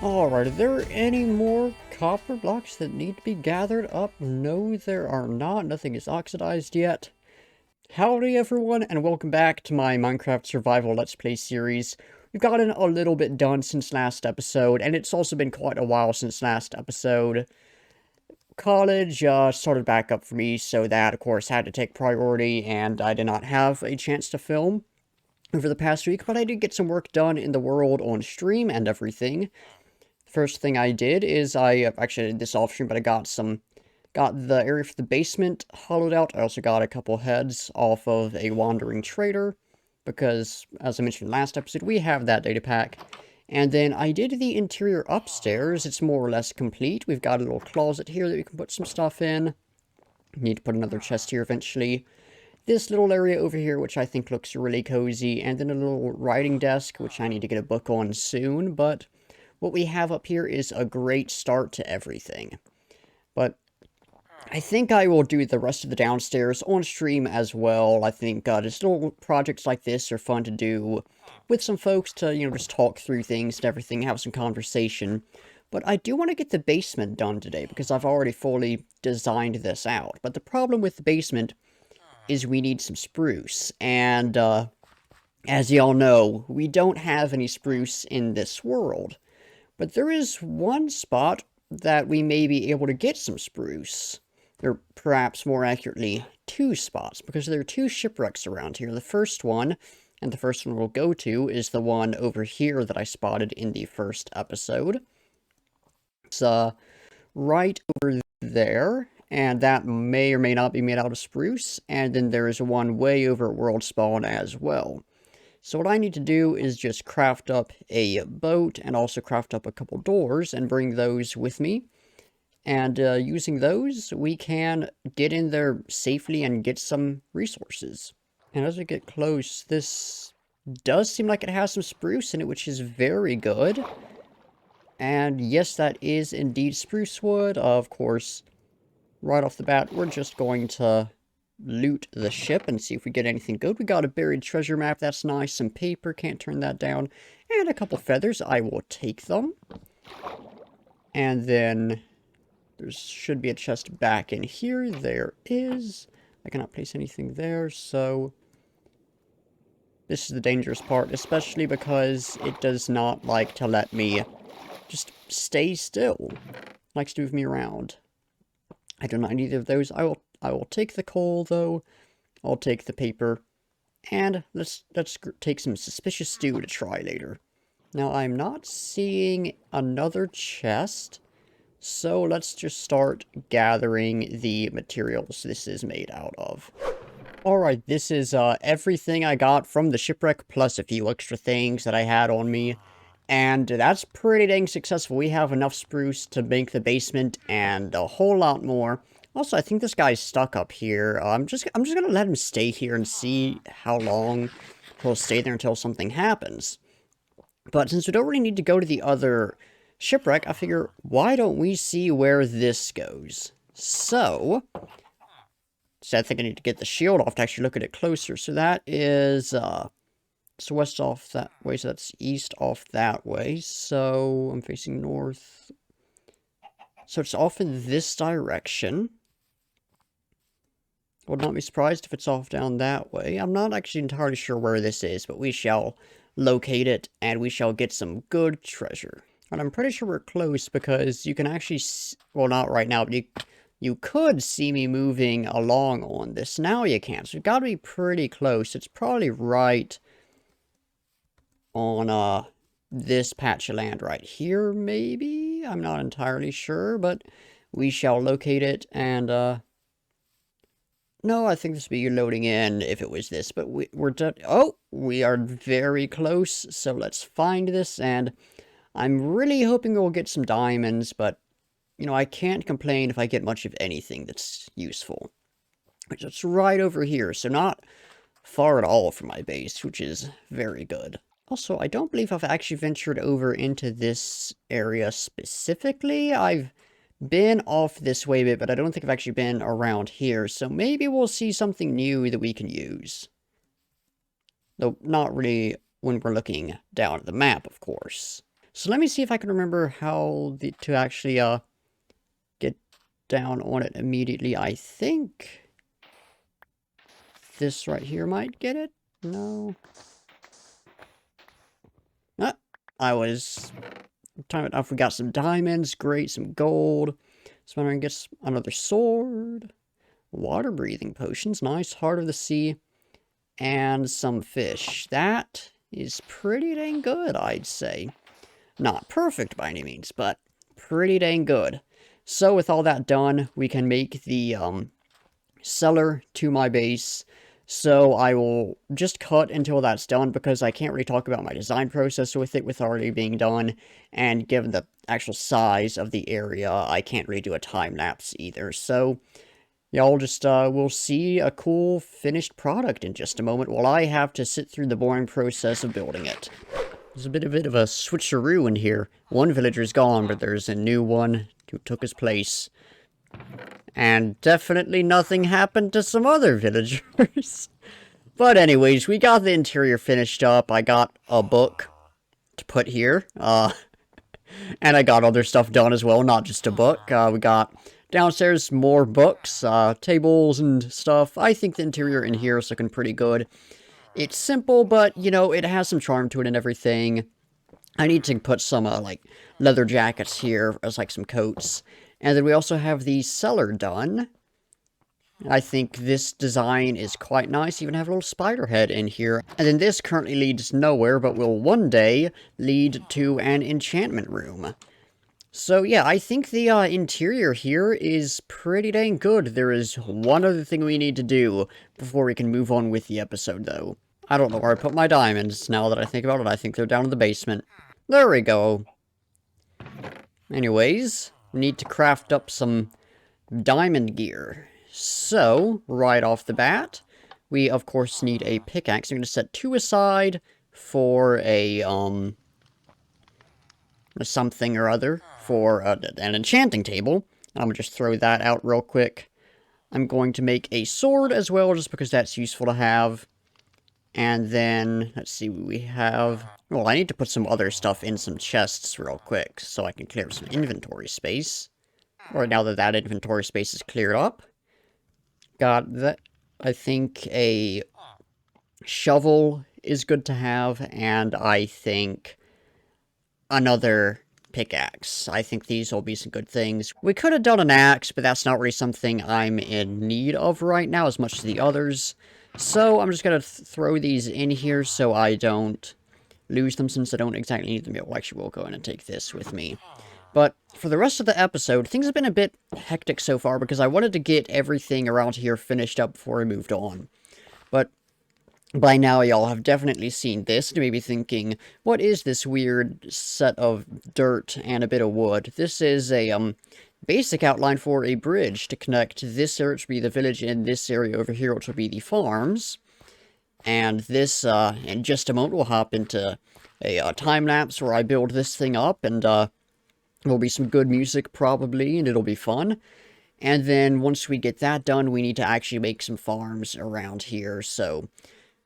Alright, are there any more copper blocks that need to be gathered up? No, there are not. Nothing is oxidized yet. Howdy everyone, and welcome back to my Minecraft Survival Let's Play series. We've gotten a little bit done since last episode, and it's also been quite a while since last episode. College started back up for me, so that, of course, had to take priority, and I did not have a chance to film over the past week, but I did get some work done in the world on stream and everything. First thing I did is I actually did this off stream, but I got the area for the basement hollowed out. I also got a couple heads off of a wandering trader because, as I mentioned last episode, we have that data pack. And then I did the interior upstairs. It's more or less complete. We've got a little closet here that we can put some stuff in. Need to put another chest here eventually. This little area over here, which I think looks really cozy, and then a little writing desk, which I need to get a book on soon, but what we have up here is a great start to everything. But I think I will do the rest of the downstairs on stream as well. I think just little projects like this are fun to do with some folks to, just talk through things and everything, have some conversation. But I do want to get the basement done today because I've already fully designed this out. But the problem with the basement is we need some spruce. And as y'all know, we don't have any spruce in this world. But there is one spot that we may be able to get some spruce. Or perhaps more accurately, two spots, because there are two shipwrecks around here. The first one, and the first one we'll go to, is the one over here that I spotted in the first episode. It's right over there, and that may or may not be made out of spruce. And then there is one way over at World Spawn as well. So what I need to do is just craft up a boat and also craft up a couple doors and bring those with me. And using those, we can get in there safely and get some resources. And as we get close, this does seem like it has some spruce in it, which is very good. And yes, that is indeed spruce wood. Of course, right off the bat, we're just going to loot the ship and see if we get anything good. We got a buried treasure map, that's nice. Some paper, can't turn that down. And a couple feathers, I will take them. And then there should be a chest back in here. There is. I cannot place anything there, so this is the dangerous part, especially because it does not like to let me just stay still. It likes to move me around. I do not need either of those. I will take the coal, though. I'll take the paper. And let's take some suspicious stew to try later. Now, I'm not seeing another chest. So let's just start gathering the materials this is made out of. Alright, this is everything I got from the shipwreck, plus a few extra things that I had on me. And that's pretty dang successful. We have enough spruce to make the basement and a whole lot more. Also, I think this guy's stuck up here. I'm just gonna let him stay here and see how long he'll stay there until something happens. But since we don't really need to go to the other shipwreck, I figure, why don't we see where this goes? So I think I need to get the shield off to actually look at it closer. So that is, so west off that way, so that's east off that way. So I'm facing north. So it's off in this direction. I would not be surprised if it's off down that way. I'm not actually entirely sure where this is, but we shall locate it, and we shall get some good treasure. And I'm pretty sure we're close, because you can actually, well, not right now, but you could see me moving along on this. Now you can't, so we've got to be pretty close. It's probably right on, this patch of land right here, maybe? I'm not entirely sure, but we shall locate it, and, no, I think this would be loading in if it was this, but we're done. Oh, we are very close, so let's find this, and I'm really hoping we'll get some diamonds, but, I can't complain if I get much of anything that's useful. Which is right over here, so not far at all from my base, which is very good. Also, I don't believe I've actually ventured over into this area specifically. I've been off this way a bit, but I don't think I've actually been around here, so maybe we'll see something new that we can use. Though not really when we're looking down at the map, of course. So let me see if I can remember how to actually get down on it immediately. I think this right here might get it. No. Ah, I was time it off. We got some diamonds, great, some gold. So I'm gonna get another sword, water breathing potions, nice, heart of the sea, and some fish. That is pretty dang good, I'd say. Not perfect by any means, but pretty dang good. So with all that done, we can make the cellar to my base. So I will just cut until that's done, because I can't really talk about my design process with it with already being done, and given the actual size of the area, I can't really do a time-lapse either. So y'all just will see a cool finished product in just a moment, while I have to sit through the boring process of building it. There's a bit of a switcheroo in here. One villager's gone, but there's a new one who took his place. And definitely nothing happened to some other villagers. But anyways, we got the interior finished up. I got a book to put here. And I got other stuff done as well, not just a book. We got downstairs more books, tables and stuff. I think the interior in here is looking pretty good. It's simple, but, you know, it has some charm to it and everything. I need to put some, like, leather jackets here as, like, some coats. And then we also have the cellar done. I think this design is quite nice. Even have a little spider head in here. And then this currently leads nowhere, but will one day lead to an enchantment room. So yeah, I think the interior here is pretty dang good. There is one other thing we need to do before we can move on with the episode, though. I don't know where I put my diamonds, now that I think about it. I think they're down in the basement. There we go. Anyways, we need to craft up some diamond gear. So, right off the bat, we of course need a pickaxe. I'm going to set 2 aside for a, something or other, for an enchanting table. I'm going to just throw that out real quick. I'm going to make a sword as well, just because that's useful to have. And then, let's see what we have. Well, I need to put some other stuff in some chests real quick, so I can clear some inventory space. Or now that inventory space is cleared up. Got that. I think a shovel is good to have, and I think another pickaxe. I think these will be some good things. We could have done an axe, but that's not really something I'm in need of right now as much as the others. So I'm just going to throw these in here so I don't lose them, since I don't exactly need them yet. Well, actually, we'll go in and take this with me. But for the rest of the episode, things have been a bit hectic so far, because I wanted to get everything around here finished up before I moved on. But by now, y'all have definitely seen this, and maybe thinking, what is this weird set of dirt and a bit of wood? This is a basic outline for a bridge to connect this area, which will be the village, and this area over here, which will be the farms. And this, in just a moment, we'll hop into a time-lapse where I build this thing up, and there'll be some good music, probably, and it'll be fun. And then, once we get that done, we need to actually make some farms around here, so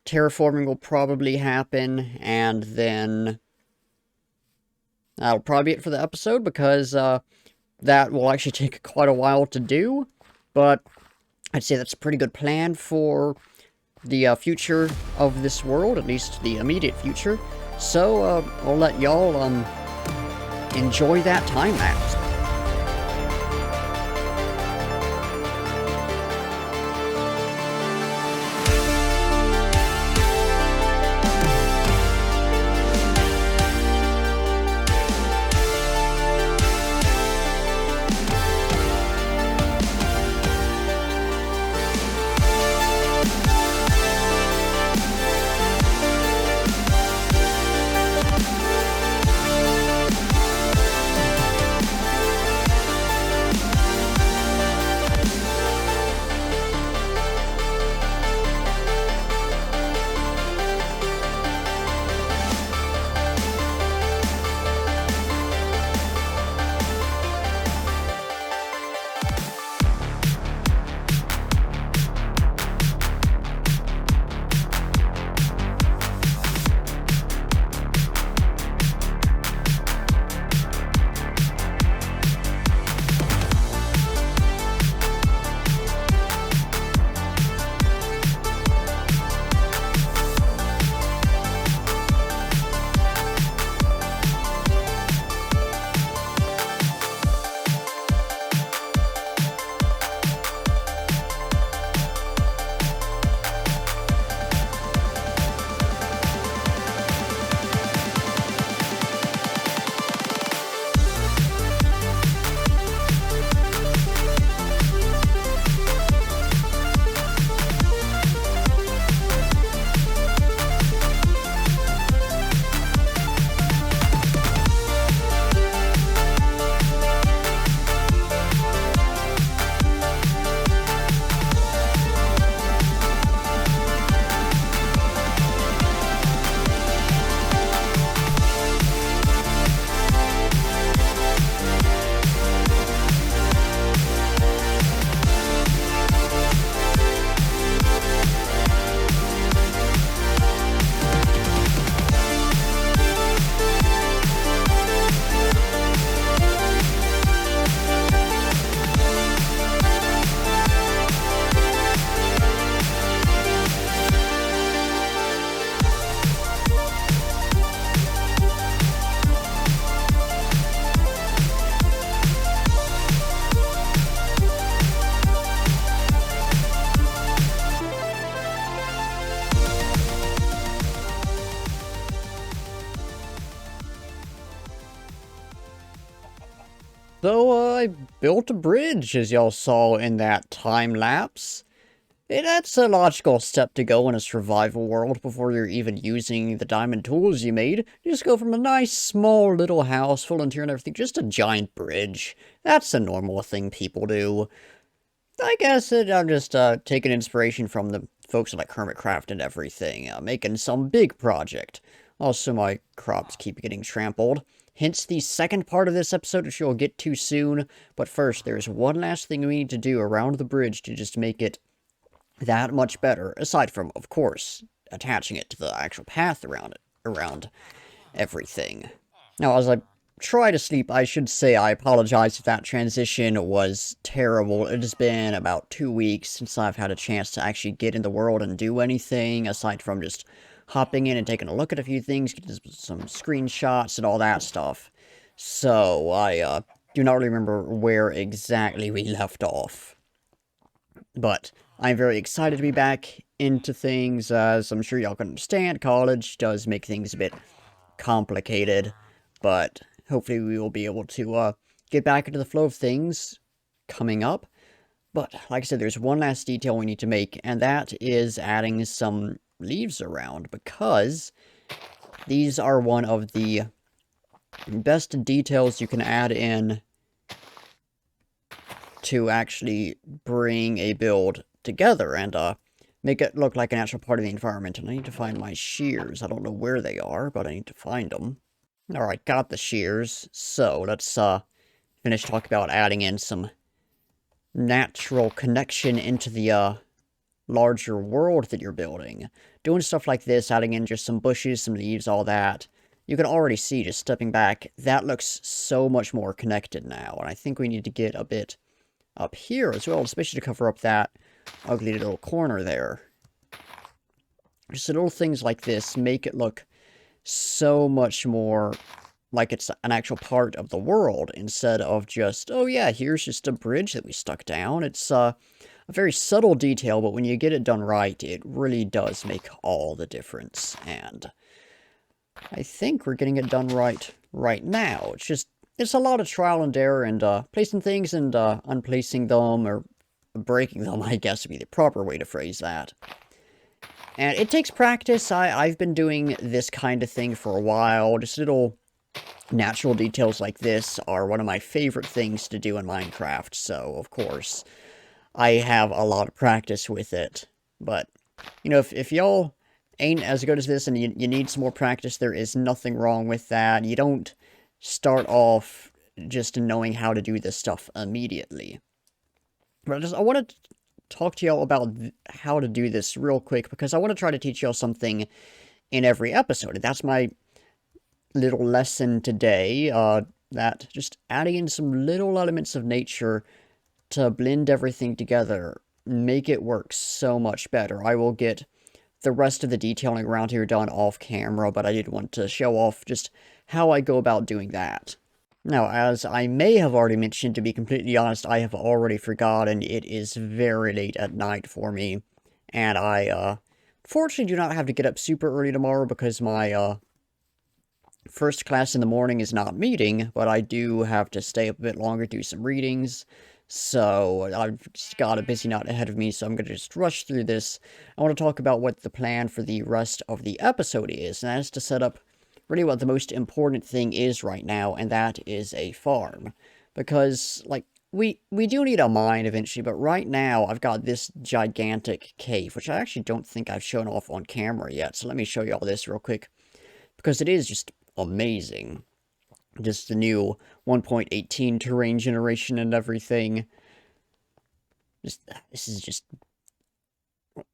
terraforming will probably happen, and then that'll probably be it for the episode, because that will actually take quite a while to do, but I'd say that's a pretty good plan for the future of this world, at least the immediate future. So I'll let y'all enjoy that time-lapse. So, I built a bridge, as y'all saw in that time lapse. That's a logical step to go in a survival world before you're even using the diamond tools you made. You just go from a nice, small little house full interior and everything, just a giant bridge. That's a normal thing people do. I guess I'm just taking inspiration from the folks like Hermitcraft and everything, making some big project. Also, my crops keep getting trampled. Hence the second part of this episode, which you'll get to soon. But first, there's one last thing we need to do around the bridge to just make it that much better, aside from, of course, attaching it to the actual path around everything. Now, as I try to sleep, I should say I apologize if that transition was terrible. It has been about 2 weeks since I've had a chance to actually get in the world and do anything, aside from just hopping in and taking a look at a few things, getting some screenshots and all that stuff. So, I do not remember where exactly we left off. But I'm very excited to be back into things, as I'm sure y'all can understand. College does make things a bit complicated, but hopefully we will be able to get back into the flow of things coming up. But like I said, there's one last detail we need to make, and that is adding some leaves around, because these are one of the best details you can add in to actually bring a build together and make it look like an actual part of the environment. And I need to find my shears. I don't know where they are, but I need to find them. Alright, got the shears. So, let's finish talking about adding in some natural connection into the larger world that you're building. Doing stuff like this, adding in just some bushes, some leaves, all that. You can already see, just stepping back, that looks so much more connected now. And I think we need to get a bit up here as well, especially to cover up that ugly little corner there. Just little things like this make it look so much more like it's an actual part of the world, instead of just, oh yeah, here's just a bridge that we stuck down. It's a very subtle detail, but when you get it done right, it really does make all the difference. And I think we're getting it done right now. It's a lot of trial and error, and placing things and unplacing them, or breaking them, I guess would be the proper way to phrase that. And it takes practice. I've been doing this kind of thing for a while. Just little natural details like this are one of my favorite things to do in Minecraft, so of course I have a lot of practice with it. But, you know, if y'all ain't as good as this and you need some more practice, there is nothing wrong with that. You don't start off just knowing how to do this stuff immediately. But I want to talk to y'all about how to do this real quick, because I want to try to teach y'all something in every episode. And that's my little lesson today, that just adding in some little elements of nature to blend everything together, make it work so much better. I will get the rest of the detailing around here done off camera, but I did want to show off just how I go about doing that. Now, as I may have already mentioned, to be completely honest, I have already forgotten. It is very late at night for me, and I, fortunately do not have to get up super early tomorrow, because my, first class in the morning is not meeting, but I do have to stay up a bit longer, do some readings. So, I've just got a busy night ahead of me, so I'm going to just rush through this. I want to talk about what the plan for the rest of the episode is, and that is to set up really what the most important thing is right now, and that is a farm. Because, like, we do need a mine eventually, but right now I've got this gigantic cave, which I actually don't think I've shown off on camera yet, so let me show you all this real quick, because it is just amazing. Just the new 1.18 terrain generation and everything. This is just...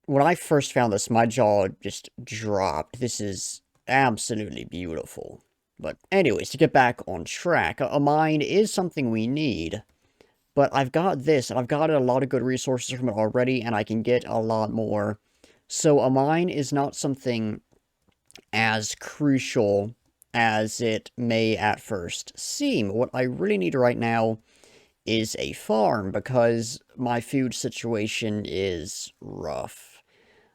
When I first found this, my jaw just dropped. This is absolutely beautiful. But anyways, to get back on track, a mine is something we need. But I've got this, and I've got a lot of good resources from it already, and I can get a lot more. So a mine is not something as crucial as it may at first seem. What I really need right now is a farm, because my food situation is rough.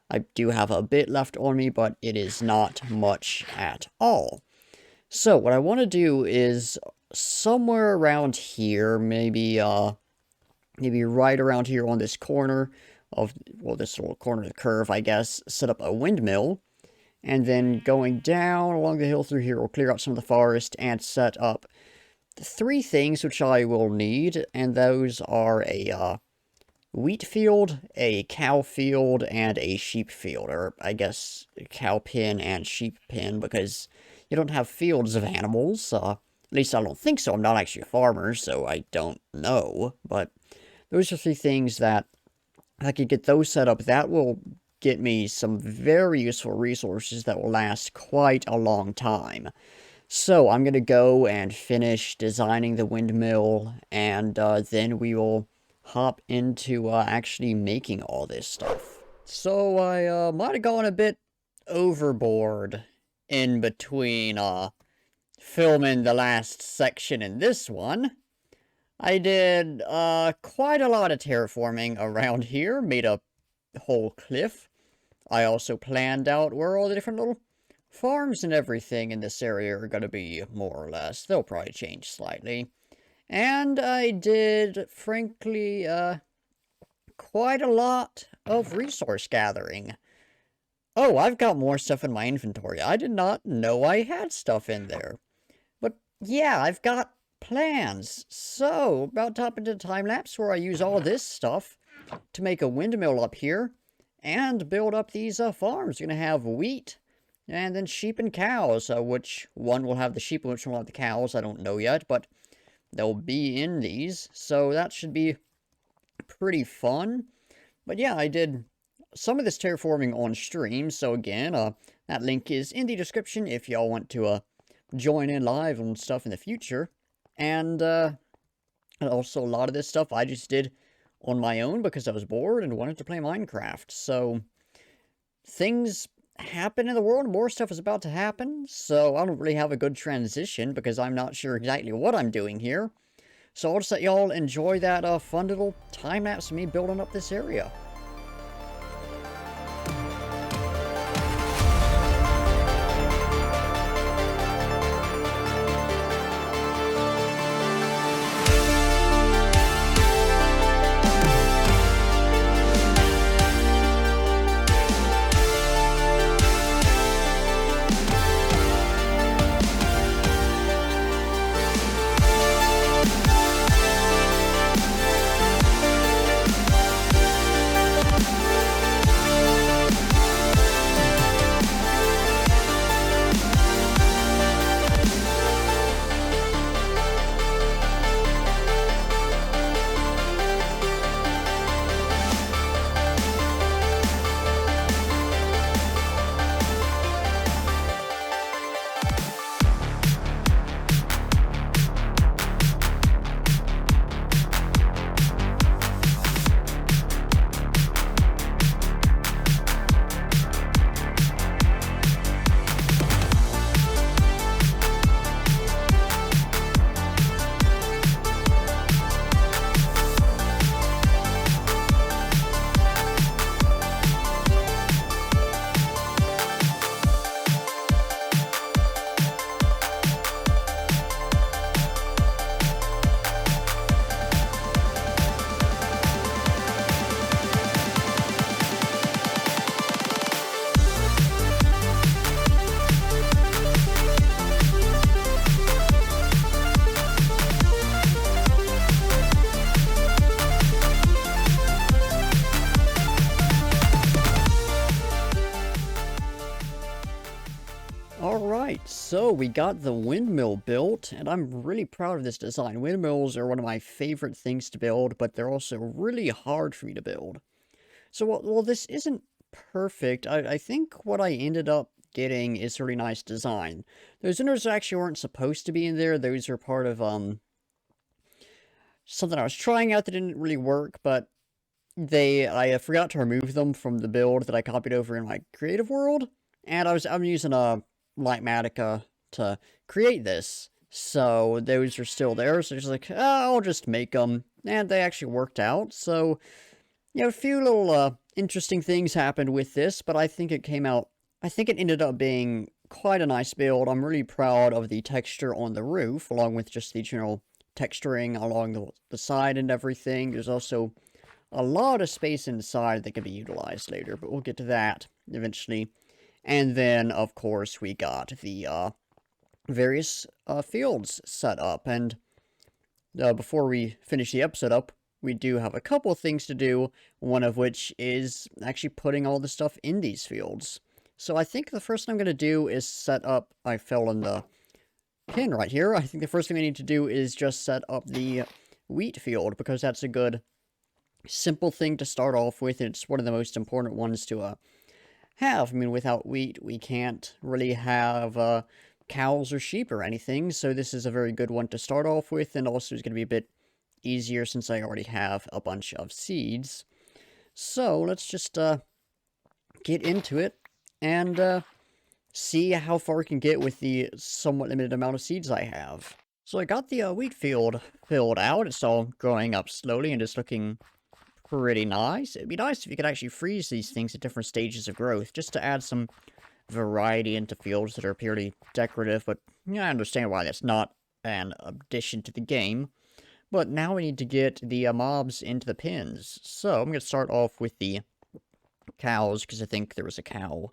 I do have a bit left on me, but it is not much at all. So what I want to do is somewhere around here, maybe right around here on this corner of, well, this little corner of the curve, I guess, set up a windmill. And then going down along the hill through here, we'll clear out some of the forest and set up three things which I will need. And those are a wheat field, a cow field, and a sheep field. Or I guess cow pen and sheep pen, because you don't have fields of animals. At least I don't think so. I'm not actually a farmer, so I don't know. But those are three things that if I could get those set up, that will get me some very useful resources that will last quite a long time. So I'm going to go and finish designing the windmill, and then we will hop into actually making all this stuff. So I might have gone a bit overboard in between filming the last section and this one. I did quite a lot of terraforming around here, made a whole cliff. I also planned out where all the different little farms and everything in this area are going to be, more or less. They'll probably change slightly. And I did, frankly, quite a lot of resource gathering. Oh, I've got more stuff in my inventory. I did not know I had stuff in there. But yeah, I've got plans. So, about to hop into the time-lapse where I use all this stuff to make a windmill up here and build up these farms. You're going to have wheat and then sheep and cows, which one will have the sheep and which one will have the cows. I don't know yet, but they'll be in these. So that should be pretty fun. But yeah, I did some of this terraforming on stream. So again, that link is in the description if y'all want to join in live on stuff in the future. And also a lot of this stuff I just did on my own because I was bored and wanted to play Minecraft. So things happen in the world, more stuff is about to happen, so I don't really have a good transition because I'm not sure exactly what I'm doing here. So I'll just let y'all enjoy that fun little time-lapse of me building up this area. Alright, so we got the windmill built, and I'm really proud of this design. Windmills are one of my favorite things to build, but they're also really hard for me to build. So, well this isn't perfect. I think what I ended up getting is a really nice design. Those windows actually weren't supposed to be in there. Those are part of, something I was trying out that didn't really work, but I forgot to remove them from the build that I copied over in my creative world, and I'm using a Lightmatica to create this, so those are still there. So just like, I'll just make them, and they actually worked out. So a few little interesting things happened with this, but I think it ended up being quite a nice build. I'm really proud of the texture on the roof, along with just the general texturing along the side and everything. There's also a lot of space inside that can be utilized later, but we'll get to that eventually. And then, of course, we got the various fields set up. And before we finish the episode up, we do have a couple things to do, one of which is actually putting all the stuff in these fields. So I think the first thing I'm going to do is set up, I fell in the pin right here, I think the first thing we need to do is just set up the wheat field, because that's a good, simple thing to start off with, and it's one of the most important ones to have. I mean, without wheat, we can't really have cows or sheep or anything, so this is a very good one to start off with, and also is going to be a bit easier since I already have a bunch of seeds. So let's just get into it and see how far we can get with the somewhat limited amount of seeds I have. So I got the wheat field filled out. It's all growing up slowly and it's looking pretty nice. It'd be nice if you could actually freeze these things at different stages of growth, just to add some variety into fields that are purely decorative, but I understand why that's not an addition to the game. But now we need to get the mobs into the pens. So I'm going to start off with the cows, because I think there was a cow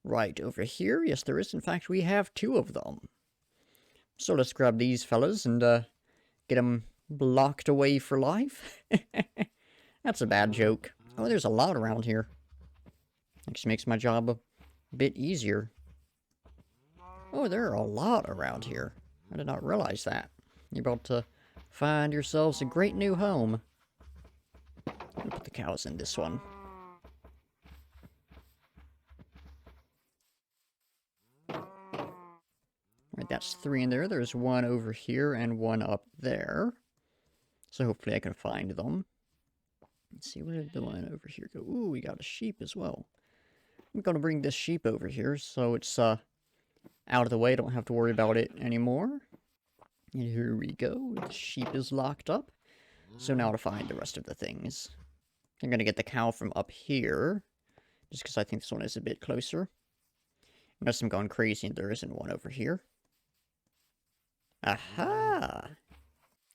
right over here. Yes, there is. In fact, we have 2 of them. So let's grab these fellas and get them blocked away for life. That's a bad joke. Oh, there's a lot around here. Actually makes my job a bit easier. Oh, there are a lot around here. I did not realize that. You're about to find yourselves a great new home. I'll put the cows in this one. Alright, that's 3 in there. There's 1 over here and 1 up there. So hopefully I can find them. Let's see, where did the one over here go? Ooh, we got a sheep as well. I'm going to bring this sheep over here so it's out of the way. Don't have to worry about it anymore. And here we go. The sheep is locked up. So now to find the rest of the things. I'm going to get the cow from up here, just because I think this one is a bit closer. Unless I'm going crazy and there isn't one over here. Aha!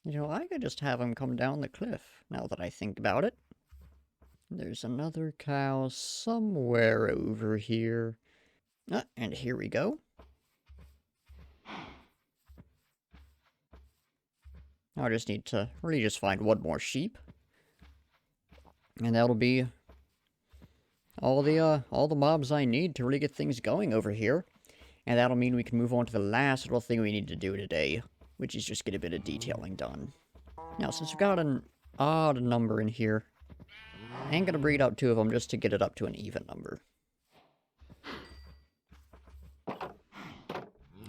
You know, I could just have him come down the cliff, now that I think about it. There's another cow somewhere over here. And here we go. I just need to really just find 1 more sheep. And that'll be all the mobs I need to really get things going over here. And that'll mean we can move on to the last little thing we need to do today, which is just get a bit of detailing done. Now, since we've got an odd number in here, I ain't gonna breed out 2 of them just to get it up to an even number.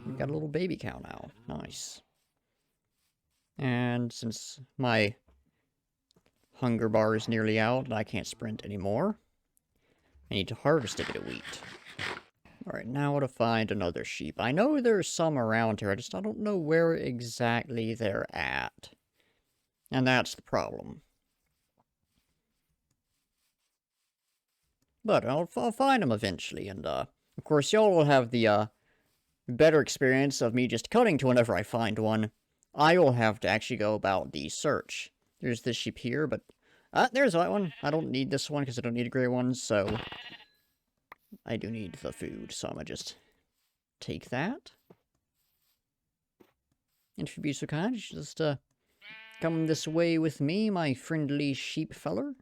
We've got a little baby cow now. Nice. And since my hunger bar is nearly out and I can't sprint anymore, I need to harvest a bit of wheat. Alright, now to find another sheep. I know there's some around here, I don't know where exactly they're at. And that's the problem. But I'll find them eventually, and of course y'all will have the better experience of me just cutting to whenever I find one. I will have to actually go about the search. There's this sheep here, but there's that one. I don't need this one because I don't need a gray one, so I do need the food, so I'm gonna just take that. And if you'd be so kind, just come this way with me, my friendly sheep feller.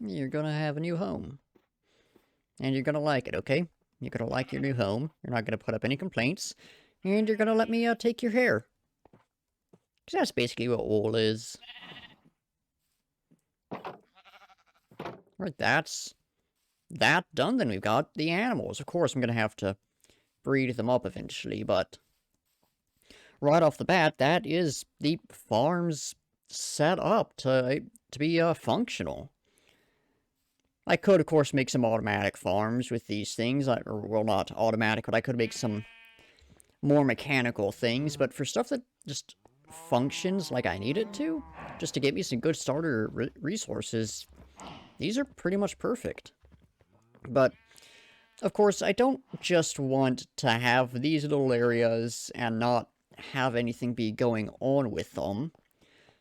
You're gonna have a new home. And you're gonna like it, okay? You're gonna like your new home. You're not gonna put up any complaints. And you're gonna let me take your hair. Because that's basically what wool is. Right, that's that done. Then we've got the animals. Of course, I'm gonna have to breed them up eventually, but right off the bat, that is the farm's set up to be functional. I could, of course, make some automatic farms with these things, or, well, not automatic, but I could make some more mechanical things, but for stuff that just functions like I need it to, just to get me some good starter resources, these are pretty much perfect. But Of course, I don't just want to have these little areas and not have anything be going on with them.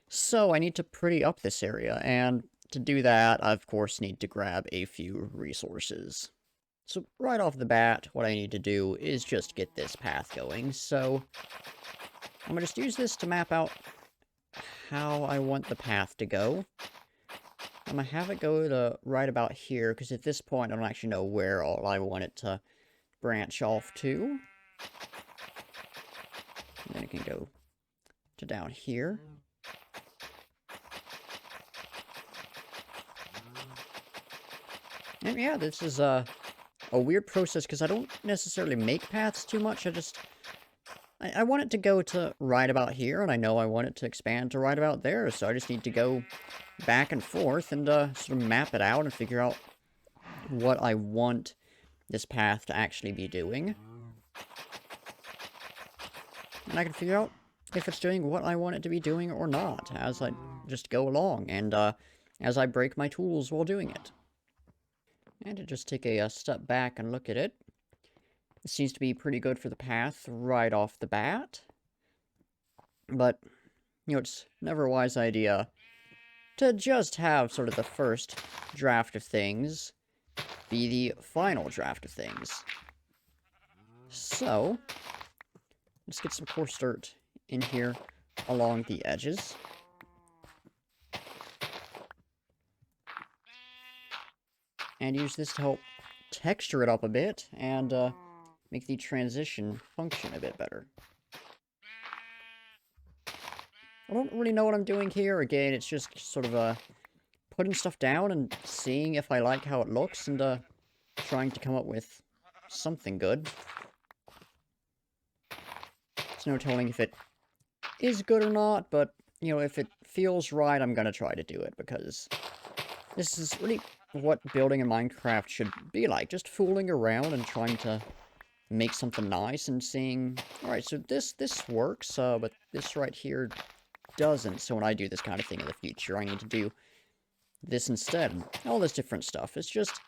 So I need to pretty up this area, and to do that, I of course need to grab a few resources. So right off the bat, what I need to do is just get this path going. So I'm going to just use this to map out how I want the path to go. I'm going to have it go to right about here, because at this point I don't actually know where all I want it to branch off to. And then it can go to down here. And yeah, this is a weird process, because I don't necessarily make paths too much. I want it to go to right about here, and I know I want it to expand to right about there, so I just need to go back and forth and sort of map it out and figure out what I want this path to actually be doing. And I can figure out if it's doing what I want it to be doing or not as I just go along, and as I break my tools while doing it. And to just take a step back and look at it, it seems to be pretty good for the path right off the bat. But, you know, it's never a wise idea to just have sort of the first draft of things be the final draft of things. So, let's get some coarse dirt in here along the edges. And use this to help texture it up a bit and make the transition function a bit better. I don't really know what I'm doing here. Again, it's just sort of putting stuff down and seeing if I like how it looks, and trying to come up with something good. There's no telling if it is good or not, but, you know, if it feels right, I'm gonna try to do it, because this is really what building in Minecraft should be like. Just fooling around and trying to make something nice and seeing, alright, so this works, but this right here doesn't, so when I do this kind of thing in the future, I need to do this instead. All this different stuff. It's just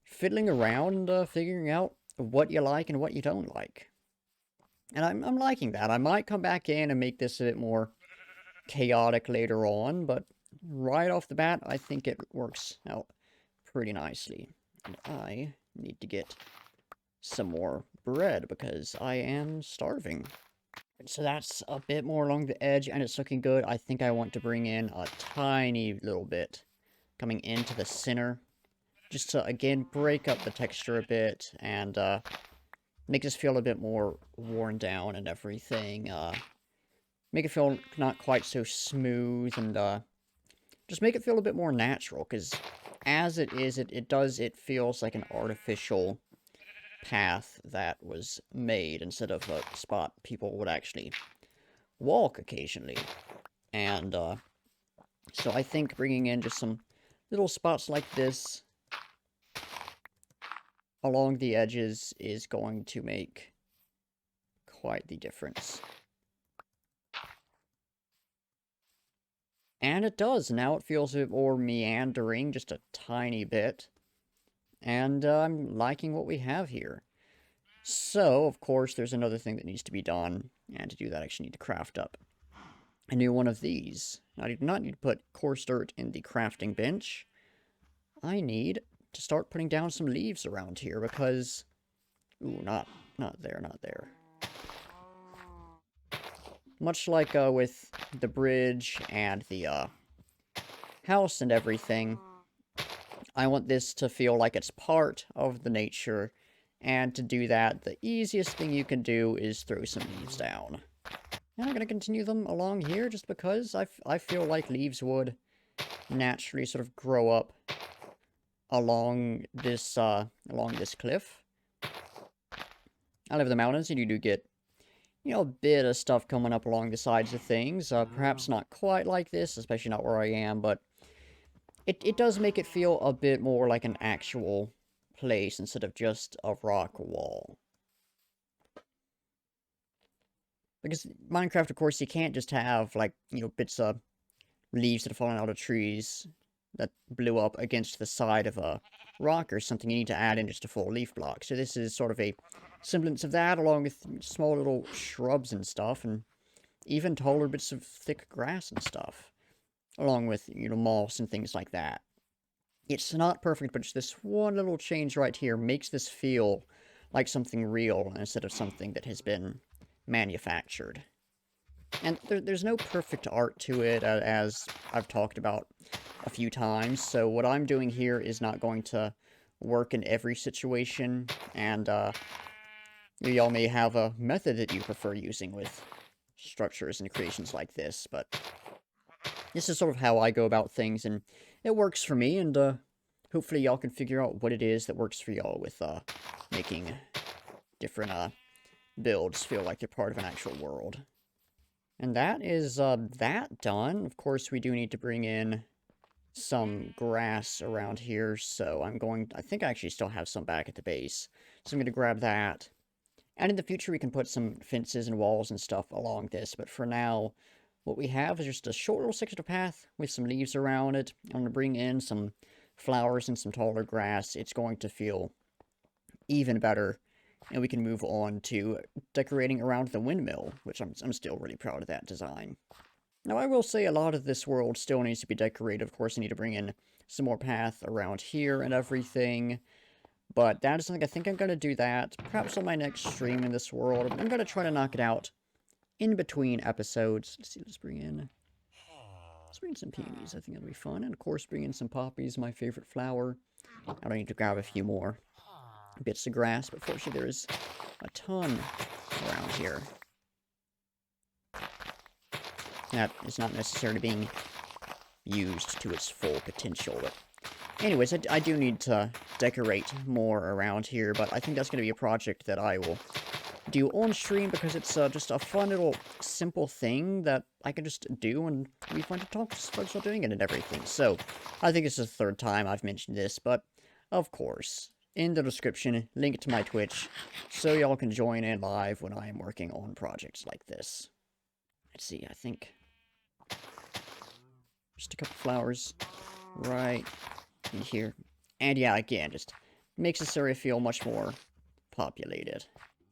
fiddling around and figuring out what you like and what you don't like. And I'm liking that. I might come back in and make this a bit more chaotic later on, but right off the bat, I think it works out pretty nicely. And I need to get some more bread because I am starving. So that's a bit more along the edge, and it's looking good. I think I want to bring in a tiny little bit coming into the center, just to, again, break up the texture a bit, and make this feel a bit more worn down and everything. Make it feel not quite so smooth, and just make it feel a bit more natural, because as it is, it feels like an artificial path that was made instead of a spot people would actually walk occasionally. And so I think bringing in just some little spots like this along the edges is going to make quite the difference. And it does. Now it feels a bit more meandering, just a tiny bit. And I'm liking what we have here. So, of course, there's another thing that needs to be done. And to do that, I actually need to craft up a new one of these. I do not need to put coarse dirt in the crafting bench. I need to start putting down some leaves around here because... Ooh, not there, not there. Much like with the bridge and the house and everything, I want this to feel like it's part of the nature, and to do that, the easiest thing you can do is throw some leaves down. And I'm going to continue them along here just because I feel like leaves would naturally sort of grow up along this cliff. I live in the mountains, and you do get, you know, a bit of stuff coming up along the sides of things. Perhaps not quite like this, especially not where I am, but it does make it feel a bit more like an actual place instead of just a rock wall. Because Minecraft, of course, you can't just have, like, you know, bits of leaves that are falling out of trees that blew up against the side of a rock or something, you need to add in just a full leaf block. So this is sort of a semblance of that, along with small little shrubs and stuff, and even taller bits of thick grass and stuff, along with, moss and things like that. It's not perfect, but just this one little change right here makes this feel like something real instead of something that has been manufactured. And there's no perfect art to it, as I've talked about a few times, so what I'm doing here is not going to work in every situation, and y'all may have a method that you prefer using with structures and creations like this, but this is sort of how I go about things, and it works for me, and hopefully y'all can figure out what it is that works for y'all with making different builds feel like they're part of an actual world. And that is that done. Of course, we do need to bring in some grass around here, so I think I actually still have some back at the base, so I'm going to grab that. And in the future, we can put some fences and walls and stuff along this, but for now, what we have is just a short little section of path with some leaves around it. I'm going to bring in some flowers and some taller grass. It's going to feel even better, and we can move on to decorating around the windmill, which I'm still really proud of that design. Now, I will say a lot of this world still needs to be decorated. Of course, I need to bring in some more path around here and everything. But that is something I think I'm going to do that. Perhaps on my next stream in this world. I'm going to try to knock it out in between episodes. Let's see, let's bring in some peonies. I think that'll be fun. And of course, bring in some poppies, my favorite flower. I don't need to grab a few more bits of grass, but fortunately there is a ton around here. That is not necessarily being used to its full potential, but anyways, I do need to decorate more around here, but I think that's going to be a project that I will do on stream because it's just a fun little simple thing that I can just do, and it'll be fun to talk to folks about doing it and everything. So, I think it's the third time I've mentioned this, but of course, in the description, link to my Twitch, so y'all can join in live when I am working on projects like this. Let's see, I think just a couple flowers right in here. And yeah, again, just makes this area feel much more populated.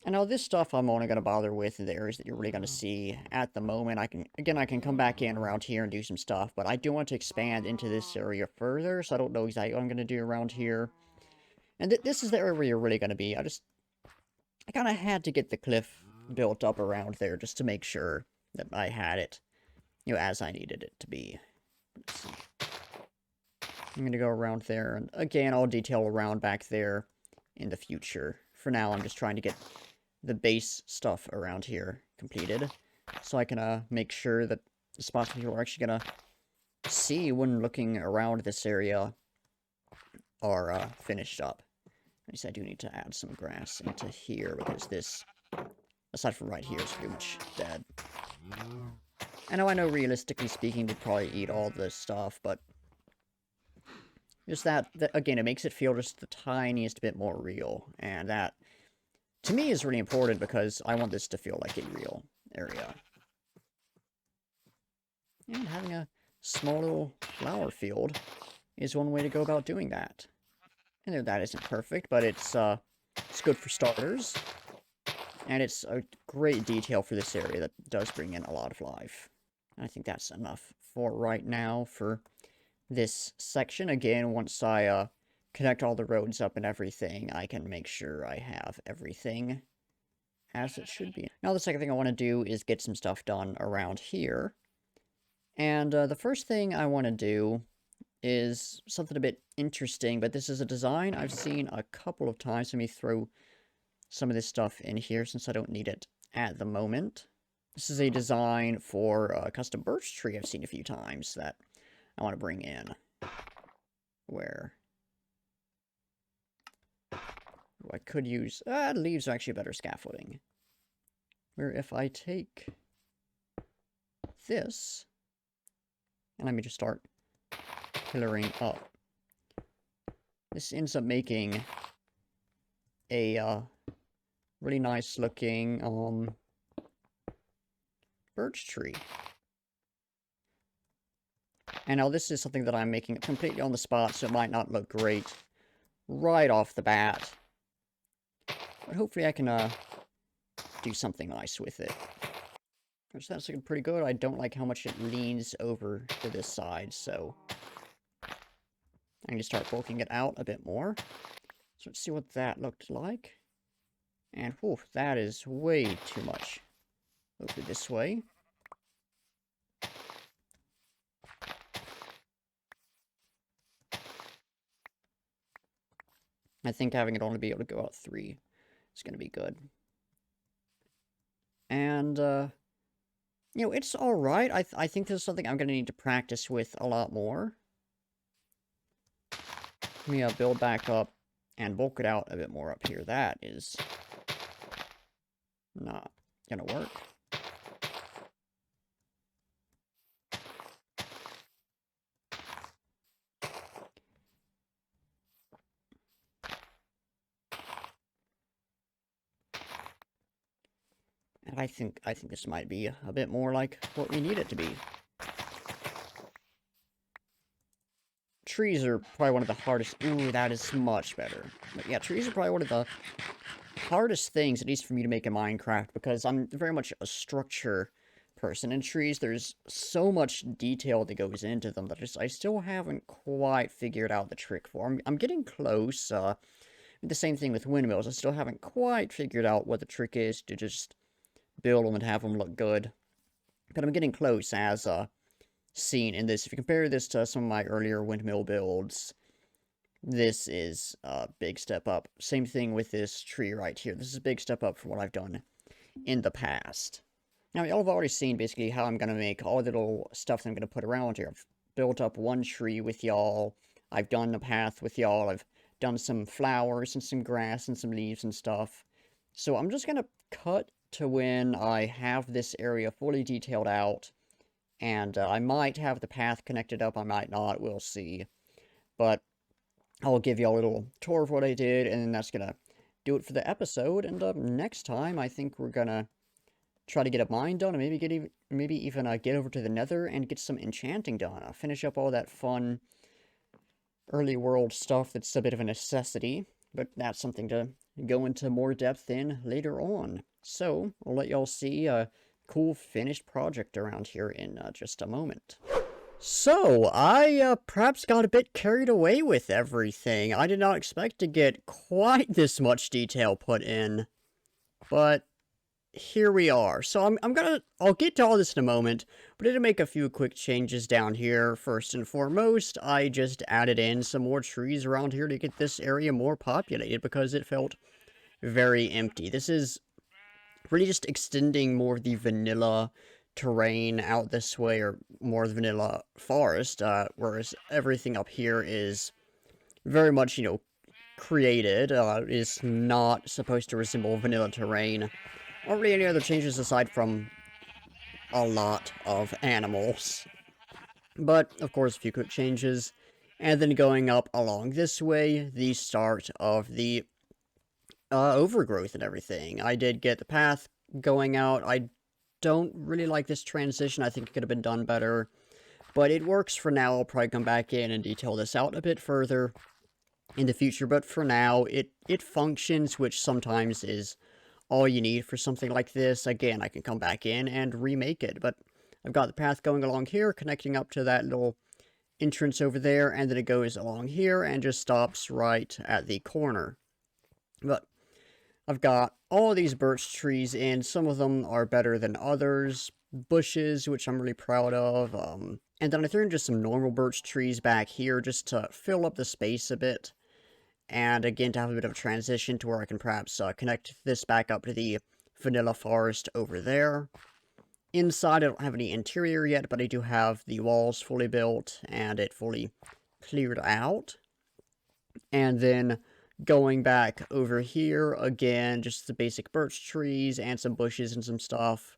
And now this stuff I'm only going to bother with in the areas that you're really going to see at the moment. I can come back in around here and do some stuff, but I do want to expand into this area further, so I don't know exactly what I'm going to do around here. And this is the area where you're really going to be. I kind of had to get the cliff built up around there just to make sure that I had it, as I needed it to be. Let's see. I'm going to go around there, and again, I'll detail around back there in the future. For now, I'm just trying to get the base stuff around here completed, so I can make sure that the spots people are actually going to see when looking around this area are finished up. At least I do need to add some grass into here, because this, aside from right here, is pretty much dead. I know realistically speaking, we'd probably eat all this stuff, but just that, again, it makes it feel just the tiniest bit more real, and that, to me, is really important, because I want this to feel like a real area. And having a small little flower field is one way to go about doing that. And that isn't perfect, but it's good for starters. And it's a great detail for this area that does bring in a lot of life. And I think that's enough for right now for this section. Again, once I connect all the roads up and everything, I can make sure I have everything as it should be. Now, the second thing I want to do is get some stuff done around here. And the first thing I want to do is something a bit interesting, but this is a design I've seen a couple of times. Let me throw some of this stuff in here since I don't need it at the moment. This is a design for a custom birch tree I've seen a few times that I want to bring in. Where I could use... leaves are actually better scaffolding. Where if I take this, and let me just start pillaring up, this ends up making a really nice looking birch tree. And now this is something that I'm making completely on the spot, so it might not look great right off the bat. But hopefully I can do something nice with it. So that's looking pretty good. I don't like how much it leans over to this side, so I need to start bulking it out a bit more. So let's see what that looked like. And whew, that is way too much over this way. I think having it only be able to go out 3 is going to be good. And, you know, it's alright. I think this is something I'm going to need to practice with a lot more. Let me build back up and bulk it out a bit more up here. That is not going to work. And I think this might be a bit more like what we need it to be. Trees are probably one of the hardest... Ooh, that is much better. But yeah, trees are probably one of the hardest things, at least for me to make in Minecraft, because I'm very much a structure person. In trees, there's so much detail that goes into them that I still haven't quite figured out the trick for. I'm getting close. The same thing with windmills. I still haven't quite figured out what the trick is to just build them and have them look good. But I'm getting close, as seen in this. If you compare this to some of my earlier windmill builds, this is a big step up. Same thing with this tree right here. This is a big step up from what I've done in the past. Now, y'all have already seen basically how I'm going to make all the little stuff that I'm going to put around here. I've built up one tree with y'all. I've done the path with y'all. I've done some flowers and some grass and some leaves and stuff. So I'm just going to cut to when I have this area fully detailed out. And I might have the path connected up, I might not, we'll see. But I'll give you a little tour of what I did, and then that's going to do it for the episode. And next time, I think we're going to try to get a mine done, and maybe even get over to the nether and get some enchanting done. I'll finish up all that fun early world stuff that's a bit of a necessity, but that's something to go into more depth in later on. So, I'll let y'all see a cool finished project around here in just a moment. So, I perhaps got a bit carried away with everything. I did not expect to get quite this much detail put in, but here we are. So I'll get to all this in a moment, but I did make a few quick changes down here. First and foremost, I just added in some more trees around here to get this area more populated because it felt very empty. This is really just extending more of the vanilla terrain out this way, or more of the vanilla forest, whereas everything up here is very much, you know, created, is not supposed to resemble vanilla terrain. Aren't really any other changes aside from a lot of animals. But, of course, a few quick changes. And then going up along this way, the start of the overgrowth and everything. I did get the path going out. I don't really like this transition. I think it could have been done better. But it works for now. I'll probably come back in and detail this out a bit further in the future. But for now, it functions, which sometimes is all you need for something like this. Again, I can come back in and remake it. But I've got the path going along here, connecting up to that little entrance over there. And then it goes along here and just stops right at the corner. But I've got all these birch trees in. Some of them are better than others. Bushes, which I'm really proud of. And then I threw in just some normal birch trees back here just to fill up the space a bit. And again, to have a bit of a transition to where I can perhaps connect this back up to the vanilla forest over there. Inside, I don't have any interior yet, but I do have the walls fully built and it fully cleared out. And then going back over here, again, just the basic birch trees and some bushes and some stuff.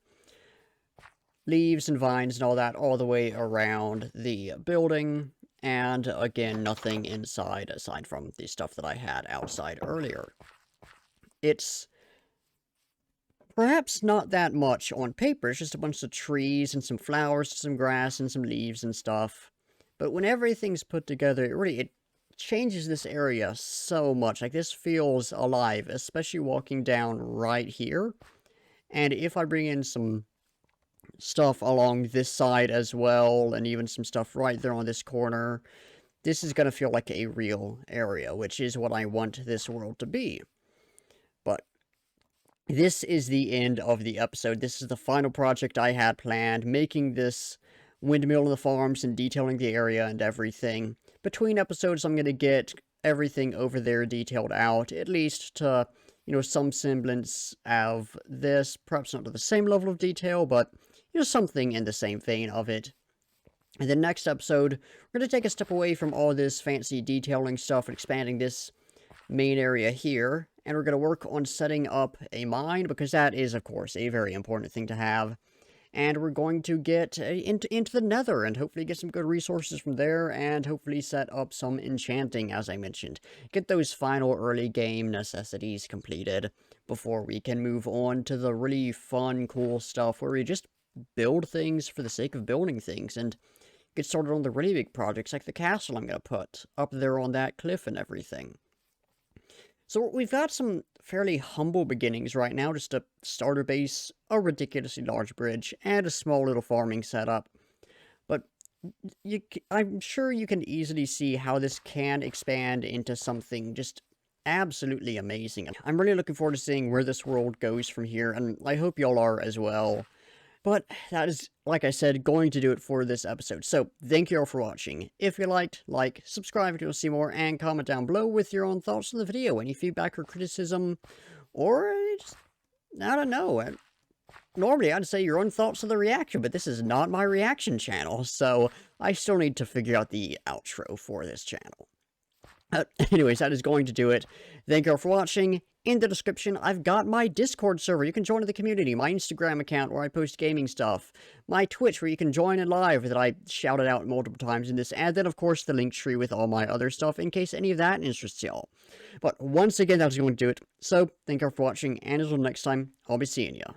Leaves and vines and all that all the way around the building. And again, nothing inside aside from the stuff that I had outside earlier. It's perhaps not that much on paper. It's just a bunch of trees and some flowers, some grass and some leaves and stuff. But when everything's put together, it changes this area so much. Like, this feels alive, especially walking down right here. And if I bring in some stuff along this side as well, and even some stuff right there on this corner, this is going to feel like a real area, which is what I want this world to be. But this is the end of the episode. This is the final project I had planned, making this windmill on the farms and detailing the area and everything. Between episodes, I'm going to get everything over there detailed out, at least to, some semblance of this. Perhaps not to the same level of detail, but, something in the same vein of it. And the next episode, we're going to take a step away from all this fancy detailing stuff and expanding this main area here. And we're going to work on setting up a mine, because that is, of course, a very important thing to have. And we're going to get into the nether and hopefully get some good resources from there, and hopefully set up some enchanting, as I mentioned. Get those final early game necessities completed before we can move on to the really fun, cool stuff where we just build things for the sake of building things and get started on the really big projects like the castle I'm going to put up there on that cliff and everything. So we've got some fairly humble beginnings right now, just a starter base, a ridiculously large bridge, and a small little farming setup. But I'm sure you can easily see how this can expand into something just absolutely amazing. I'm really looking forward to seeing where this world goes from here, and I hope y'all are as well. But that is, like I said, going to do it for this episode. So, thank you all for watching. If you liked, like, subscribe if you want to see more, and comment down below with your own thoughts on the video, any feedback or criticism, or just, I don't know. Normally, I'd say your own thoughts on the reaction, but this is not my reaction channel, so I still need to figure out the outro for this channel. Anyways, that is going to do it. Thank you all for watching. In the description, I've got my Discord server. You can join the community, my Instagram account where I post gaming stuff, my Twitch where you can join in live that I shouted out multiple times in this, and then, of course, the link tree with all my other stuff in case any of that interests y'all. But once again, that's going to do it. So, thank you all for watching, and until next time, I'll be seeing ya.